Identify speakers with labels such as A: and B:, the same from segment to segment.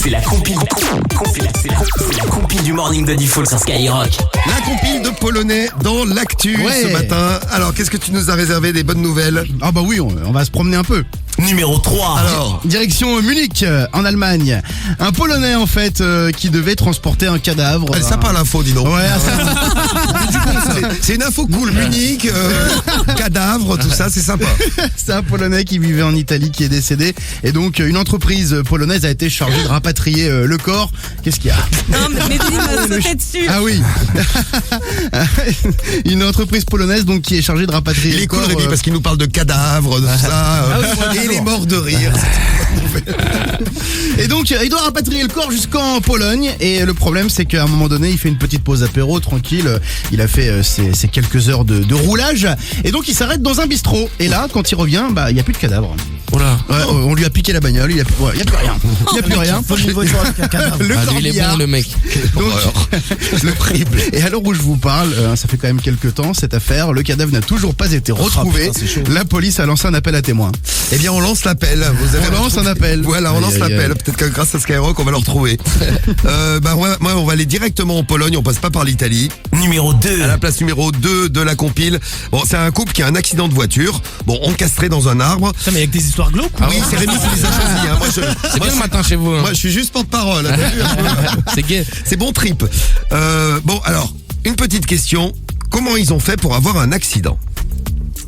A: C'est la compile du morning de Diffoul sur Skyrock.
B: La compile de Polonais dans l'actu ce matin. Alors, qu'est-ce que tu nous as réservé des bonnes nouvelles?
C: Ah bah oui, on va se promener un peu.
A: Numéro 3.
B: Alors,
C: Direction Munich, en Allemagne. Un Polonais en fait qui devait transporter un cadavre.
B: elle sympa l'info, dis donc.
C: Ouais,
B: C'est une info cool. Munich, cadavre, tout ça, c'est sympa.
C: c'est un Polonais qui vivait en Italie qui est décédé. Et donc une entreprise polonaise a été chargée de rapatrier le corps. Qu'est-ce qu'il y a?
D: Non, mais il m'a sauté dessus.
C: Ah oui. Une entreprise polonaise donc qui est chargée de rapatrier
B: Il
C: le
B: est cool,
C: corps.
B: Rémi, parce qu'il nous parle de cadavres, de tout ça. Et il est mort de rire.
C: Et donc il doit rapatrier le corps jusqu'en Pologne. Et le problème c'est qu'à un moment donné il fait une petite pause apéro tranquille. Il a fait ses quelques heures de roulage. Et donc il s'arrête dans un bistrot. Et là quand il revient, bah il n'y a plus de cadavre.
A: Oula.
C: Ouais, on lui a piqué la bagnole, il y a plus rien. Il y a plus rien. Le
A: Lui, il est
C: corbillard.
A: bon, le mec.
C: Donc, le crible. Et à l'heure où je vous parle, ça fait quand même quelques temps cette affaire, le cadavre n'a toujours pas été retrouvé. La police a lancé un appel à témoins.
B: Eh bien, on lance l'appel.
C: On lance un appel.
B: Voilà, on lance
C: Aïe, aïe,
B: l'appel.
C: aïe.
B: Peut-être que grâce à Skyrock, on va le retrouver. Moi, on va aller directement en Pologne. On passe pas par l'Italie.
A: Numéro 2.
B: À la place numéro 2 de la compile. Bon, c'est un couple qui a un accident de voiture. Bon, encastré dans un arbre.
E: Putain, mais avec des histoires glauques.
B: Oui, c'est Rémi qui les a choisis. Hein.
A: C'est bien le matin chez vous. Hein.
B: Moi, je suis juste porte-parole. Hein, t'as vu, hein.
A: C'est gay.
B: C'est bon trip. Bon, alors, une petite question. Comment ils ont fait pour avoir un accident?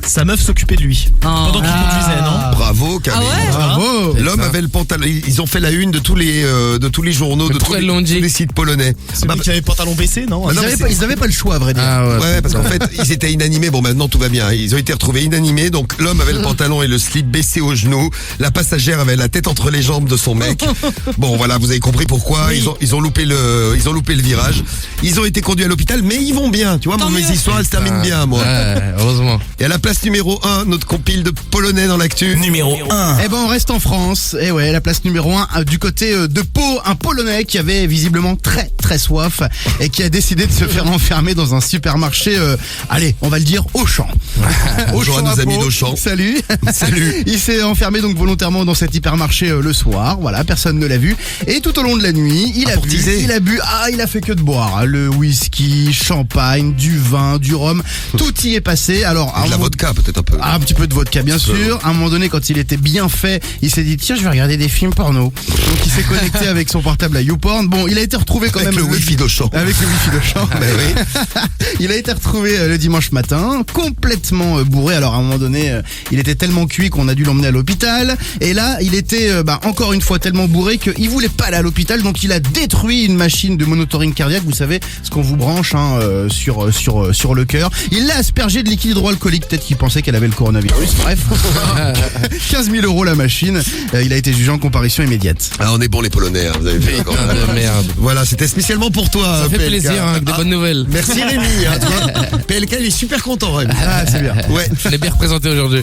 E: Sa meuf s'occupait de lui. Pendant qu'il conduisait, non?
B: Bravo, Camille.
D: Ah ouais?
C: Bravo.
B: L'homme avait le pantalon. Ils ont fait la une de tous les journaux,
A: Mais
B: de tous
A: pourquoi ils l'ont dit
B: tous les sites polonais.
E: Celui qui avait le pantalon baissé, non?
B: Bah, non, mais
C: Ils n'avaient pas le choix, à vrai dire.
A: Ah ouais.
B: Ouais, parce qu'en fait, ils étaient inanimés. Bon, maintenant tout va bien. Ils ont été retrouvés inanimés. Donc, l'homme avait le pantalon et le slip baissé aux genoux. La passagère avait la tête entre les jambes de son mec. Bon, voilà, vous avez compris pourquoi.
E: Oui.
B: Ils ont loupé le virage. Ils ont été conduits à l'hôpital, mais ils vont bien. Tu vois,
D: Tant
B: mes
D: mieux.
B: histoires, elles se terminent bien, moi.
A: Ouais, heureusement.
B: Et à la place numéro 1, notre compile de Polonais dans l'actu.
A: Numéro 1.
C: Eh ben on reste en France. Et ouais, la place numéro 1 du côté de Pau, un Polonais qui avait visiblement très très soif et qui a décidé de se faire enfermer dans un supermarché. Allez, on va le dire Auchan.
B: Bonjour à nos amis d'Auchan.
C: Salut.
B: Salut.
C: Il s'est enfermé donc volontairement dans cet hypermarché le soir. Voilà, personne ne l'a vu. Et tout au long de la nuit, il a
B: pour
C: bu,
B: teaser.
C: il a fait que de boire. Le whisky, champagne, du vin, du rhum, tout y est passé. Alors, à
B: De la
C: un moment-
B: vodka, peut-être un peu.
C: un petit peu de vodka bien sûr. À un moment donné quand il était bien fait, il s'est dit tiens je vais regarder des films porno. Donc il s'est connecté avec son portable à YouPorn. Bon il a été retrouvé quand
B: Avec
C: même
B: le wifi d'Auchan.
C: avec le wifi de champ.
B: Ben oui.
C: Il a été retrouvé le dimanche matin, complètement bourré. Alors à un moment donné, il était tellement cuit qu'on a dû l'emmener à l'hôpital. Et là, il était encore une fois tellement bourré qu'il voulait pas aller à l'hôpital. Donc il a détruit une machine de monitoring cardiaque. Vous savez, ce qu'on vous branche sur le cœur. Il l'a aspergé de liquide hydroalcoolique. Peut-être qu'il pensait qu'elle avait le coronavirus. Bref, 15 000 € la machine. Il a été jugé en comparution immédiate.
B: Ah, on est bons les Polonais, hein, vous avez vu.
A: Putain de merde.
B: Voilà, c'était spécialement pour toi.
A: Ça fait
B: PLK.
A: plaisir, hein, avec des bonnes nouvelles.
B: Merci Rémi. Hein, tu vois. PLK, il est super content, Rémi.
C: Ah, c'est bien.
B: Ouais.
A: Je l'ai bien représenté aujourd'hui.